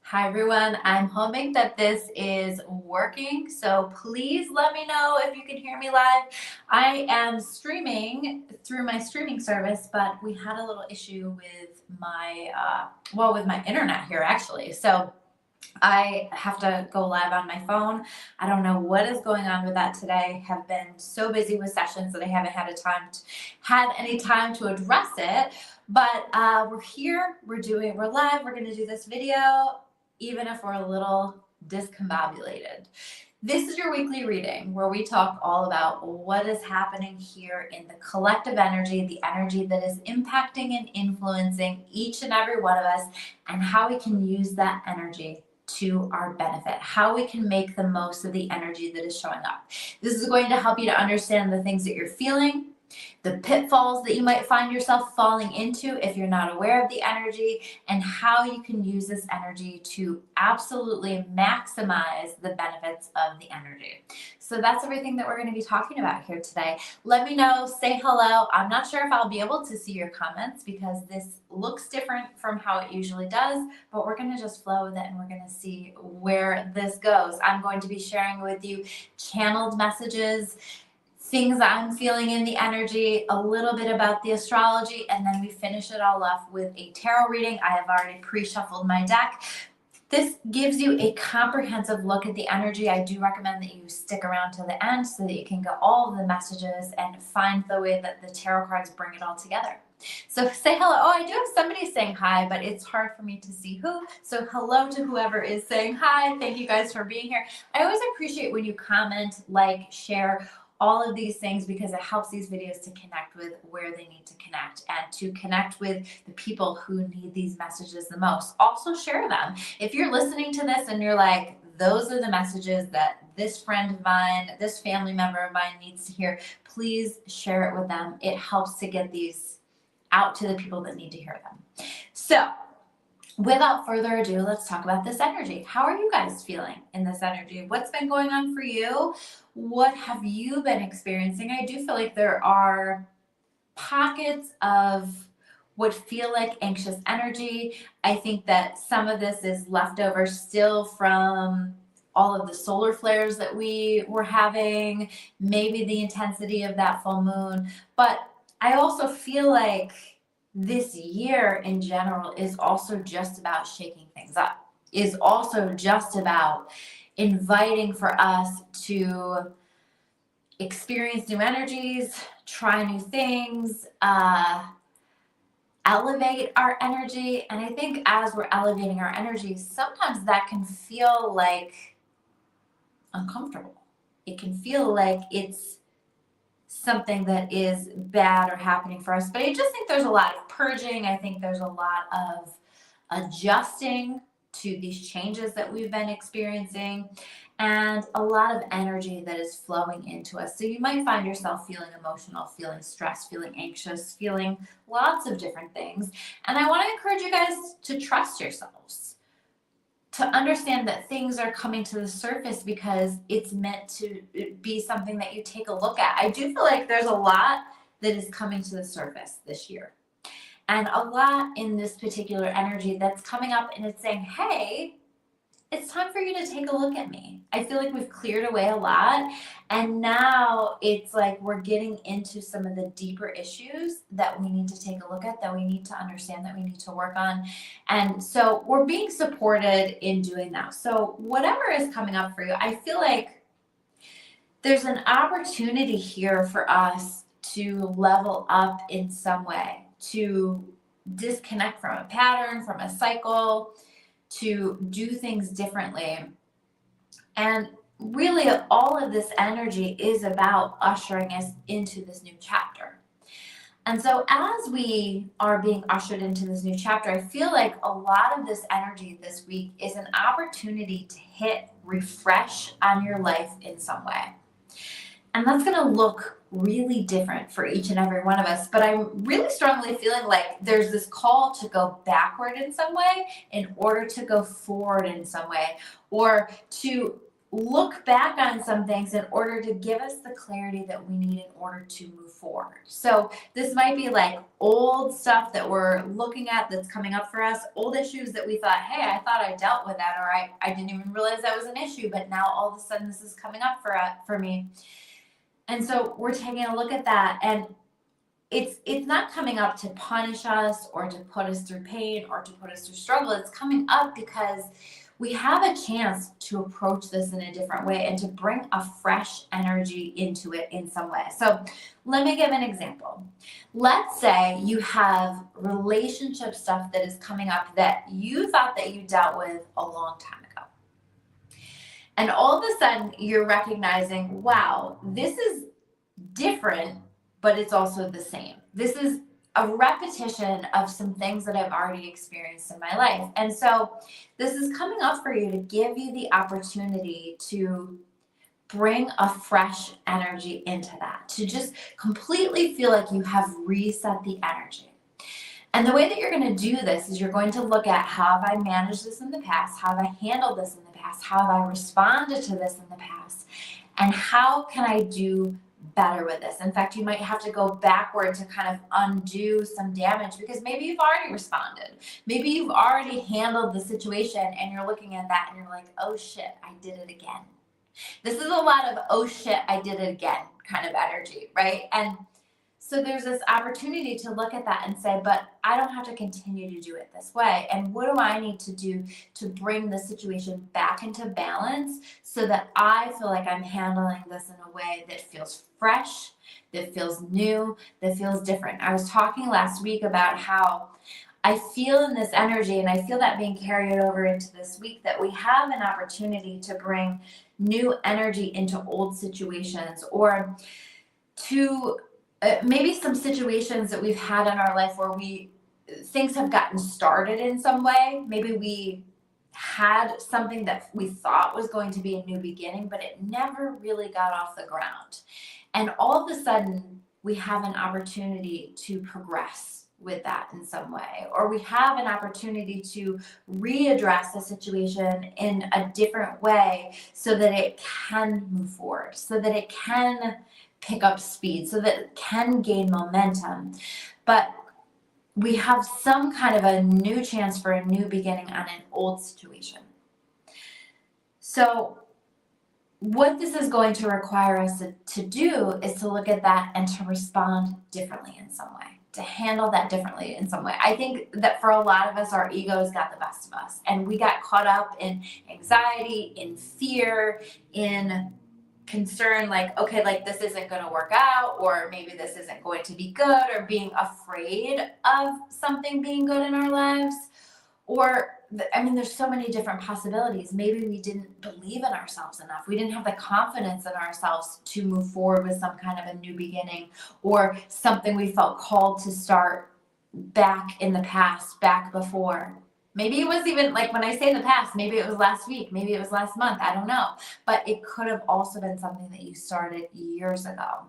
Hi everyone, I'm hoping that this is working, so please let me know if you can hear me live. I am streaming through my streaming service, but we had a little issue with my internet here actually. So I have to go live on my phone. I don't know what is going on with that today. Have been so busy with sessions that I haven't had any time to address it. But we're here. We're live. We're going to do this video, even if we're a little discombobulated. This is your weekly reading where we talk all about what is happening here in the collective energy, the energy that is impacting and influencing each and every one of us, and how we can use that energy to our benefit, how we can make the most of the energy that is showing up. This is going to help you to understand the things that you're feeling, the pitfalls that you might find yourself falling into if you're not aware of the energy, and how you can use this energy to absolutely maximize the benefits of the energy. So that's everything that we're going to be talking about here today. Let me know, say hello. I'm not sure if I'll be able to see your comments because this looks different from how it usually does, but we're going to just flow with it and we're going to see where this goes. I'm going to be sharing with you channeled messages, things I'm feeling in the energy, a little bit about the astrology, and then we finish it all off with a tarot reading. I have already pre-shuffled my deck. This gives you a comprehensive look at the energy. I do recommend that you stick around to the end so that you can get all of the messages and find the way that the tarot cards bring it all together. So say hello. Oh, I do have somebody saying hi, but it's hard for me to see who. So hello to whoever is saying hi. Thank you guys for being here. I always appreciate when you comment, like, share, all of these things, because it helps these videos to connect with where they need to connect and to connect with the people who need these messages the most. Also share them. If you're listening to this and you're like, those are the messages that this friend of mine, this family member of mine needs to hear, please share it with them. It helps to get these out to the people that need to hear them. So without further ado, let's talk about this energy. How are you guys feeling in this energy? What's been going on for you? What have you been experiencing? I do feel like there are pockets of what feel like anxious energy. I think that some of this is leftover still from all of the solar flares that we were having, maybe the intensity of that full moon. But I also feel like this year in general is also just about shaking things up, is also just about inviting for us to experience new energies, try new things, elevate our energy. And I think as we're elevating our energy, sometimes that can feel like uncomfortable. It can feel like it's something that is bad or happening for us. But I just think there's a lot of purging. I think there's a lot of adjusting to these changes that we've been experiencing, and a lot of energy that is flowing into us. So you might find yourself feeling emotional, feeling stressed, feeling anxious, feeling lots of different things. And I want to encourage you guys to trust yourselves, to understand that things are coming to the surface because it's meant to be something that you take a look at. I do feel like there's a lot that is coming to the surface this year, and a lot in this particular energy that's coming up, and it's saying, hey, it's time for you to take a look at me. I feel like we've cleared away a lot, and now it's like we're getting into some of the deeper issues that we need to take a look at, that we need to understand, that we need to work on. And so we're being supported in doing that. So whatever is coming up for you, I feel like there's an opportunity here for us to level up in some way, to disconnect from a pattern, from a cycle, to do things differently. And really, all of this energy is about ushering us into this new chapter. And so as we are being ushered into this new chapter, I feel like a lot of this energy this week is an opportunity to hit refresh on your life in some way. And that's going to look really different for each and every one of us. But I'm really strongly feeling like there's this call to go backward in some way in order to go forward in some way, or to look back on some things in order to give us the clarity that we need in order to move forward. So this might be like old stuff that we're looking at that's coming up for us, old issues that we thought, hey, I thought I dealt with that, or I didn't even realize that was an issue, but now all of a sudden this is coming up for me. And so we're taking a look at that, and it's not coming up to punish us or to put us through pain or to put us through struggle. It's coming up because we have a chance to approach this in a different way and to bring a fresh energy into it in some way. So let me give an example. Let's say you have relationship stuff that is coming up that you thought that you dealt with a long time ago. And all of a sudden you're recognizing, wow, this is different, but it's also the same. This is a repetition of some things that I've already experienced in my life. And so this is coming up for you to give you the opportunity to bring a fresh energy into that, to just completely feel like you have reset the energy. And the way that you're going to do this is you're going to look at, how have I managed this in the past? How have I handled this in the past? How have I responded to this in the past? And how can I do better with this? In fact, you might have to go backward to kind of undo some damage, because maybe you've already responded. Maybe you've already handled the situation and you're looking at that and you're like, oh shit, I did it again. This is a lot of, oh shit, I did it again kind of energy, right? And so there's this opportunity to look at that and say, but I don't have to continue to do it this way. And what do I need to do to bring the situation back into balance so that I feel like I'm handling this in a way that feels fresh, that feels new, that feels different. I was talking last week about how I feel in this energy, and I feel that being carried over into this week, that we have an opportunity to bring new energy into old situations, or to maybe some situations that we've had in our life where things have gotten started in some way. Maybe we had something that we thought was going to be a new beginning, but it never really got off the ground. And all of a sudden, we have an opportunity to progress with that in some way, or we have an opportunity to readdress the situation in a different way so that it can move forward, so that it can pick up speed, so that it can gain momentum. But we have some kind of a new chance for a new beginning on an old situation. So what this is going to require us to do is to look at that and to respond differently in some way, to handle that differently in some way. I think that for a lot of us, our egos got the best of us, and we got caught up in anxiety, in fear, in concern, like, okay, like this isn't going to work out, or maybe this isn't going to be good, or being afraid of something being good in our lives. Or, I mean, there's so many different possibilities. Maybe we didn't believe in ourselves enough. We didn't have the confidence in ourselves to move forward with some kind of a new beginning, or something we felt called to start back in the past, back before. Maybe it was even, like, when I say in the past, maybe it was last week, maybe it was last month, I don't know. But it could have also been something that you started years ago.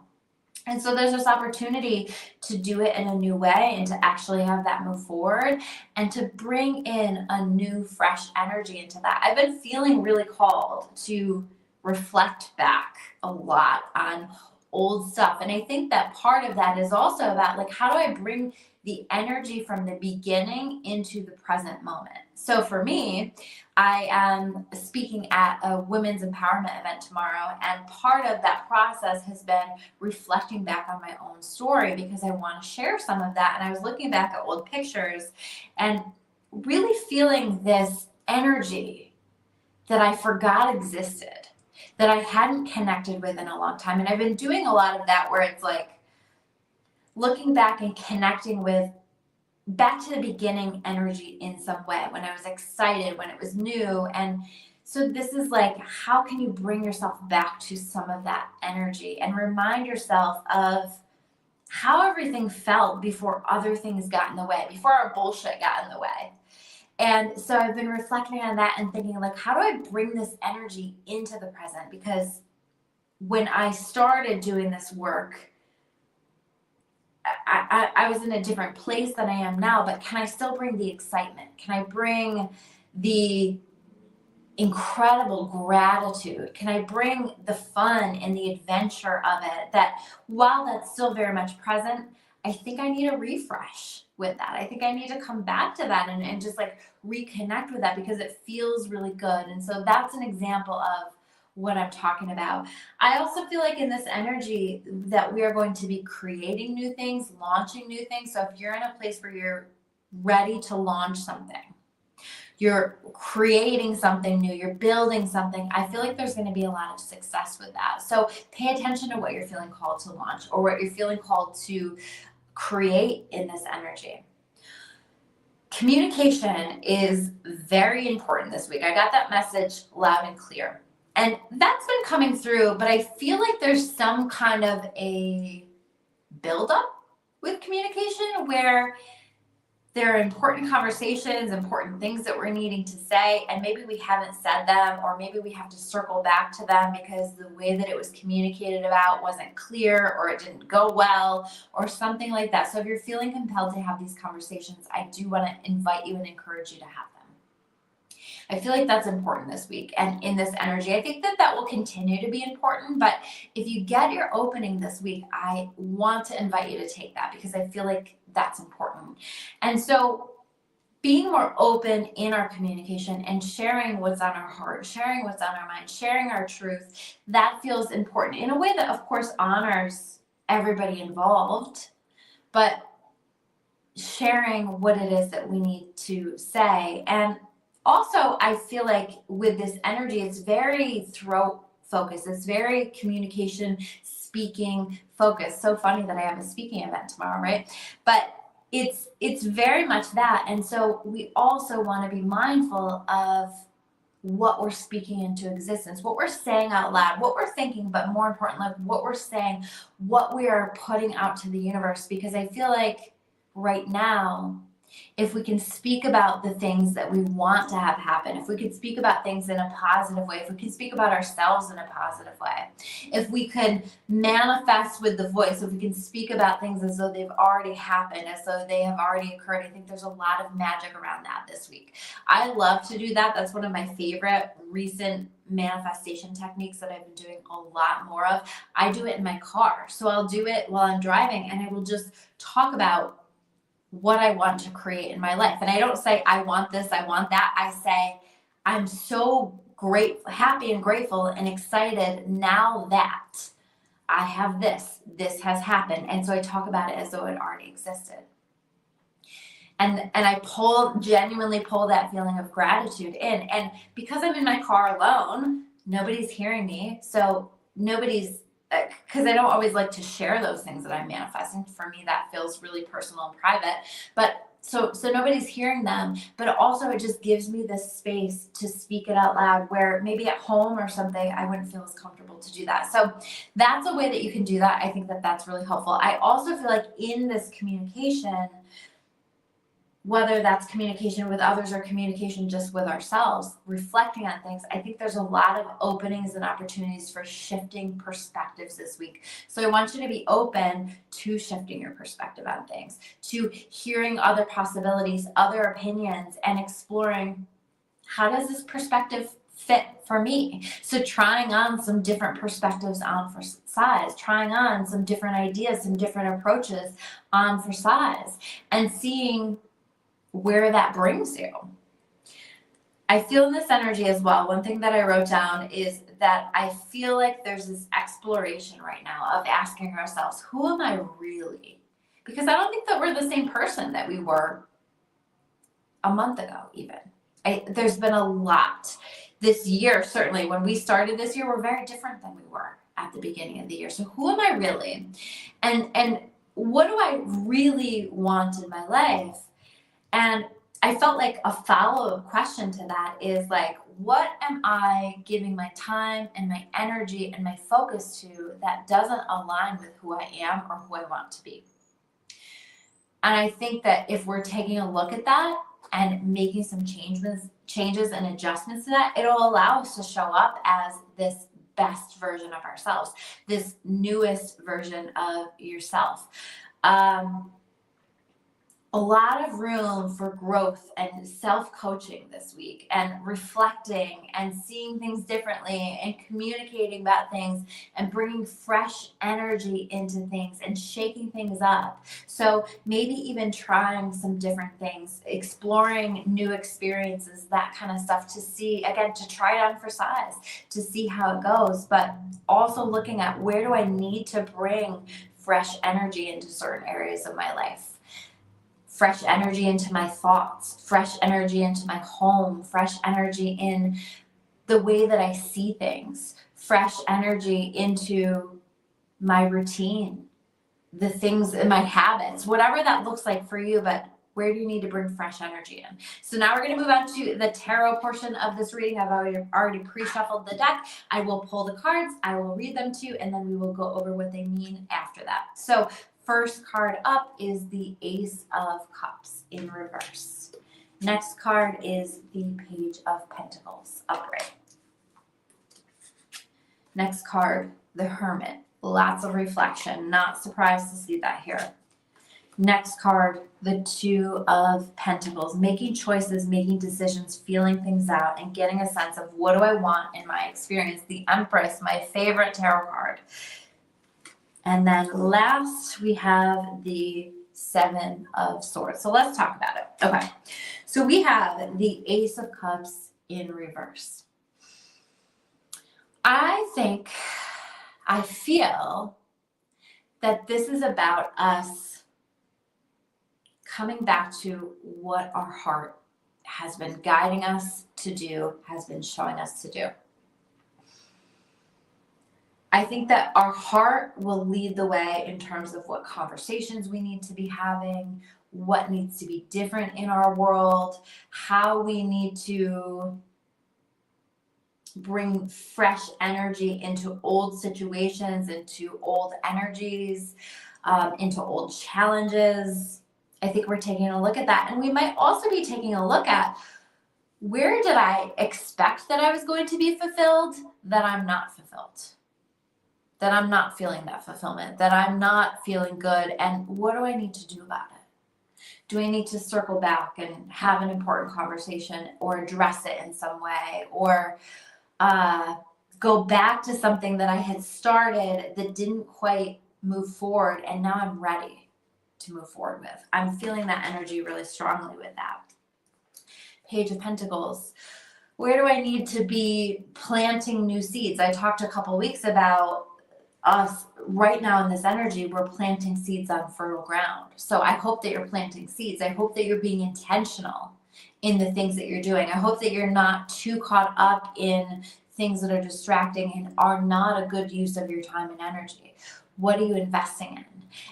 And so there's this opportunity to do it in a new way, and to actually have that move forward, and to bring in a new, fresh energy into that. I've been feeling really called to reflect back a lot on old stuff. And I think that part of that is also about, like, how do I bring the energy from the beginning into the present moment? So for me, I am speaking at a women's empowerment event tomorrow, and part of that process has been reflecting back on my own story, because I want to share some of that. And I was looking back at old pictures and really feeling this energy that I forgot existed, that I hadn't connected with in a long time. And I've been doing a lot of that, where it's like looking back and connecting with back to the beginning energy in some way, when I was excited, when it was new. And so this is like, how can you bring yourself back to some of that energy and remind yourself of how everything felt before other things got in the way, before our bullshit got in the way. And so I've been reflecting on that and thinking, like, how do I bring this energy into the present? Because when I started doing this work, I was in a different place than I am now, but can I still bring the excitement? Can I bring the incredible gratitude? Can I bring the fun and the adventure of it, that while that's still very much present, I think I need a refresh with that. I think I need to come back to that and just like reconnect with that because it feels really good. And so that's an example of what I'm talking about. I also feel like in this energy that we are going to be creating new things, launching new things. So if you're in a place where you're ready to launch something, you're creating something new, you're building something, I feel like there's going to be a lot of success with that. So pay attention to what you're feeling called to launch or what you're feeling called to create in this energy. Communication is very important this week. I got that message loud and clear. And that's been coming through, but I feel like there's some kind of a buildup with communication where there are important conversations, important things that we're needing to say, and maybe we haven't said them, or maybe we have to circle back to them because the way that it was communicated about wasn't clear, or it didn't go well, or something like that. So if you're feeling compelled to have these conversations, I do want to invite you and encourage you to have them. I feel like that's important this week. And in this energy, I think that that will continue to be important. But if you get your opening this week, I want to invite you to take that because I feel like that's important. And so being more open in our communication and sharing what's on our heart, sharing what's on our mind, sharing our truth, that feels important in a way that, of course, honors everybody involved, but sharing what it is that we need to say. And also, I feel like with this energy, it's very throat focused. It's very communication, speaking focused. So funny that I have a speaking event tomorrow, right? But it's very much that. And so we also want to be mindful of what we're speaking into existence, what we're saying out loud, what we're thinking, but more importantly, like what we're saying, what we are putting out to the universe. Because I feel like right now, if we can speak about the things that we want to have happen, if we could speak about things in a positive way, if we can speak about ourselves in a positive way, if we could manifest with the voice, if we can speak about things as though they've already happened, as though they have already occurred, I think there's a lot of magic around that this week. I love to do that. That's one of my favorite recent manifestation techniques that I've been doing a lot more of. I do it in my car. So I'll do it while I'm driving and I will just talk about what I want to create in my life. And I don't say, I want this, I want that. I say, I'm so happy and grateful and excited now that I have this has happened. And so I talk about it as though it already existed. And I genuinely pull that feeling of gratitude in. And because I'm in my car alone, nobody's hearing me. So because I don't always like to share those things that I'm manifesting. For me, that feels really personal and private. But so nobody's hearing them, but also it just gives me this space to speak it out loud where maybe at home or something, I wouldn't feel as comfortable to do that. So that's a way that you can do that. I think that that's really helpful. I also feel like in this communication, whether that's communication with others or communication just with ourselves, reflecting on things, I think there's a lot of openings and opportunities for shifting perspectives this week. So I want you to be open to shifting your perspective on things, to hearing other possibilities, other opinions, and exploring how does this perspective fit for me? So trying on some different perspectives on for size, trying on some different ideas, some different approaches on for size, and seeing where that brings you. I feel in this energy as well. One thing that I wrote down is that I feel like there's this exploration right now of asking ourselves, who am I really? Because I don't think that we're the same person that we were a month ago, even. There's been a lot this year. Certainly when we started this year, we're very different than we were at the beginning of the year. So who am I really? And what do I really want in my life? And I felt like a follow-up question to that is like, what am I giving my time and my energy and my focus to that doesn't align with who I am or who I want to be? And I think that if we're taking a look at that and making some changes and adjustments to that, it'll allow us to show up as this best version of ourselves, this newest version of yourself. a lot of room for growth and self-coaching this week, and reflecting and seeing things differently and communicating about things and bringing fresh energy into things and shaking things up. So maybe even trying some different things, exploring new experiences, that kind of stuff, to see, again, to try it on for size, to see how it goes, but also looking at where do I need to bring fresh energy into certain areas of my life. Fresh energy into my thoughts, fresh energy into my home, fresh energy in the way that I see things, fresh energy into my routine, the things in my habits, whatever that looks like for you, but where do you need to bring fresh energy in? So now we're going to move on to the tarot portion of this reading. I've already pre-shuffled the deck. I will pull the cards, I will read them to you, and then we will go over what they mean after that. So first card up is the Ace of Cups in reverse. Next card is the Page of Pentacles upright. Next card, the Hermit. Lots of reflection. Not surprised to see that here. Next card, the Two of Pentacles. Making choices, making decisions, feeling things out, and getting a sense of what do I want in my experience. The Empress, my favorite tarot card. And then last, we have the Seven of Swords. So let's talk about it. Okay. So we have the Ace of Cups in reverse. I feel that this is about us coming back to what our heart has been guiding us to do, has been showing us to do. I think that our heart will lead the way in terms of what conversations we need to be having, what needs to be different in our world, how we need to bring fresh energy into old situations, into old energies, into old challenges. I think we're taking a look at that. And we might also be taking a look at, where did I expect that I was going to be fulfilled that I'm not fulfilled? That I'm not feeling that fulfillment, that I'm not feeling good, and what do I need to do about it? Do I need to circle back and have an important conversation, or address it in some way, or go back to something that I had started that didn't quite move forward, and now I'm ready to move forward with? I'm feeling that energy really strongly with that. Page of Pentacles. Where do I need to be planting new seeds? I talked a couple weeks about us right now in this energy. We're planting seeds on fertile ground. So I hope that you're planting seeds. I hope that you're being intentional in the things that you're doing. I hope that you're not too caught up in things that are distracting and are not a good use of your time and energy. What are you investing in?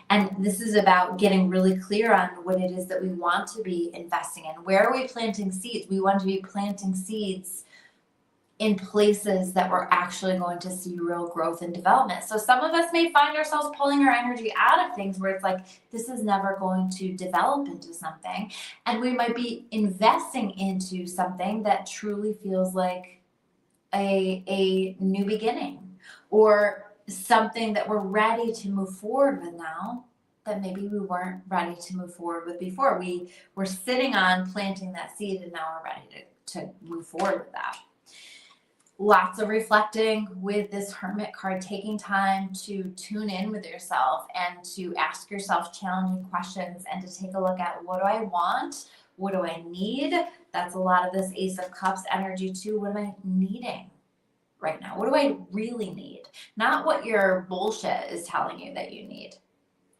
And this is about getting really clear on what it is that we want to be investing in. Where are we planting seeds? We want to be planting seeds in places that we're actually going to see real growth and development. So some of us may find ourselves pulling our energy out of things where it's like, this is never going to develop into something. And we might be investing into something that truly feels like a new beginning, or something that we're ready to move forward with now that maybe we weren't ready to move forward with before. We were sitting on planting that seed, and now we're ready to move forward with that. Lots of reflecting with this Hermit card, taking time to tune in with yourself and to ask yourself challenging questions, and to take a look at, what do I want? What do I need? That's a lot of this Ace of Cups energy too. What am I needing right now? What do I really need? Not what your bullshit is telling you that you need,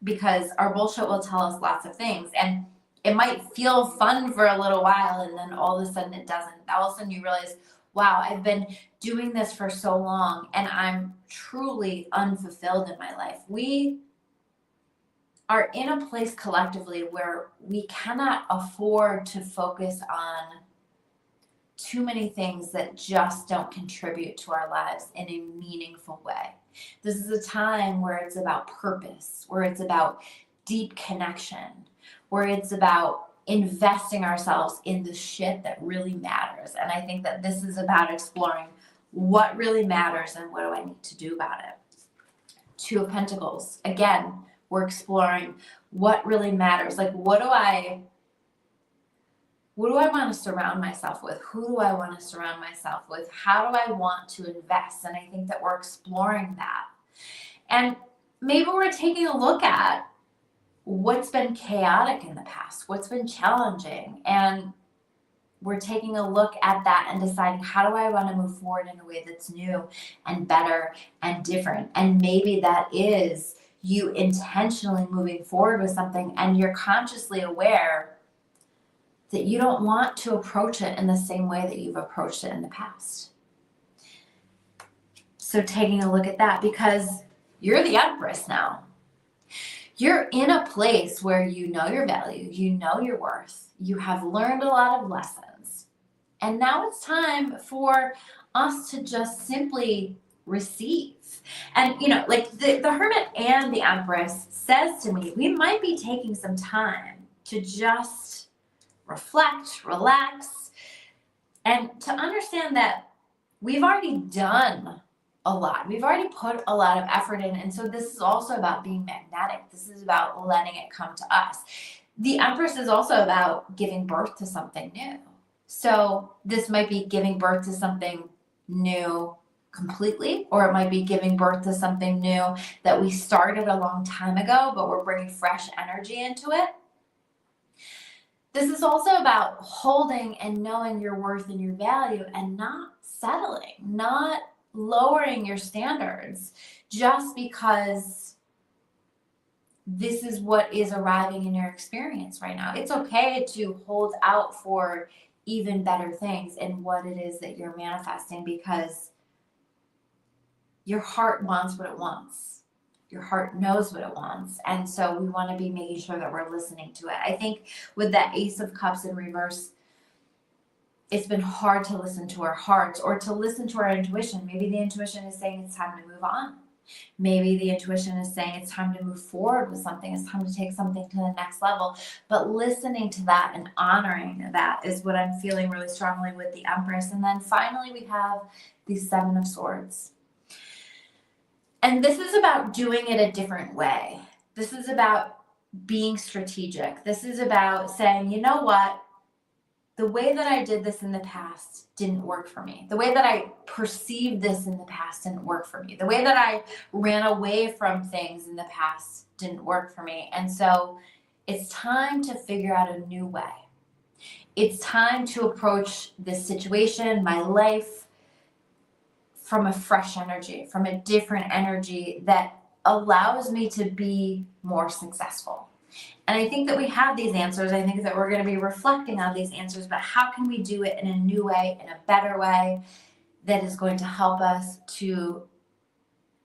because our bullshit will tell us lots of things, and it might feel fun for a little while, and then all of a sudden it doesn't. All of a sudden you realize, wow, I've been doing this for so long and I'm truly unfulfilled in my life. We are in a place collectively where we cannot afford to focus on too many things that just don't contribute to our lives in a meaningful way. This is a time where it's about purpose, where it's about deep connection, where it's about investing ourselves in the shit that really matters. And I think that this is about exploring what really matters and what do I need to do about it. Two of Pentacles. Again, we're exploring what really matters. Like, what do I want to surround myself with? Who do I want to surround myself with? How do I want to invest? And I think that we're exploring that. And maybe we're taking a look at what's been chaotic in the past, what's been challenging, and we're taking a look at that and deciding, how do I want to move forward in a way that's new and better and different? And maybe that is you intentionally moving forward with something, and you're consciously aware that you don't want to approach it in the same way that you've approached it in the past. So taking a look at that, because you're the Empress now. You're in a place where you know your value, you know your worth, you have learned a lot of lessons. And now it's time for us to just simply receive. And, you know, like the Hermit and the Empress says to me, we might be taking some time to just reflect, relax, and to understand that we've already done a lot. We've already put a lot of effort in. And so this is also about being magnetic. This is about letting it come to us. The Empress is also about giving birth to something new. So this might be giving birth to something new completely, or it might be giving birth to something new that we started a long time ago, but we're bringing fresh energy into it. This is also about holding and knowing your worth and your value and not settling, not lowering your standards just because this is what is arriving in your experience right now. It's okay to hold out for even better things in what it is that you're manifesting, because your heart wants what it wants. Your heart knows what it wants. And so we want to be making sure that we're listening to it. I think with that Ace of Cups in reverse, it's been hard to listen to our hearts or to listen to our intuition. Maybe the intuition is saying it's time to move on. Maybe the intuition is saying it's time to move forward with something. It's time to take something to the next level. But listening to that and honoring that is what I'm feeling really strongly with the Empress. And then finally, we have the Seven of Swords. And this is about doing it a different way. This is about being strategic. This is about saying, you know what? The way that I did this in the past didn't work for me. The way that I perceived this in the past didn't work for me. The way that I ran away from things in the past didn't work for me. And so it's time to figure out a new way. It's time to approach this situation, my life, from a fresh energy, from a different energy that allows me to be more successful. And I think that we have these answers. I think that we're going to be reflecting on these answers, but how can we do it in a new way, in a better way that is going to help us to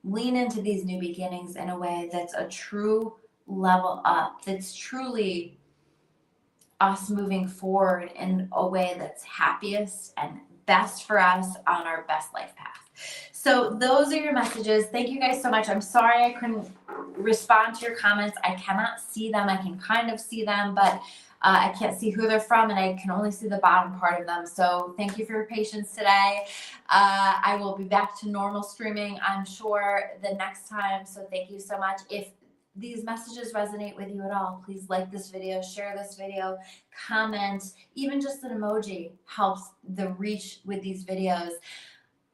lean into these new beginnings in a way that's a true level up, that's truly us moving forward in a way that's happiest and best for us on our best life path. So those are your messages. Thank you guys so much. I'm sorry I couldn't respond to your comments. I cannot see them. I can kind of see them, but I can't see who they're from, and I can only see the bottom part of them. So thank you for your patience today. I will be back to normal streaming, I'm sure, the next time. So thank you so much. If these messages resonate with you at all, please like this video, share this video, comment. Even just an emoji helps the reach with these videos.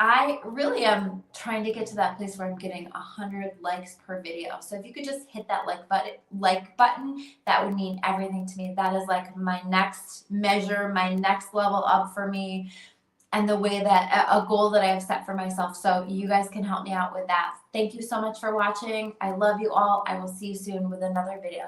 I really am trying to get to that place where I'm getting 100 likes per video. So if you could just hit that like button, that would mean everything to me. That is like my next measure, my next level up for me, and the way that a goal that I have set for myself. So you guys can help me out with that. Thank you so much for watching. I love you all. I will see you soon with another video.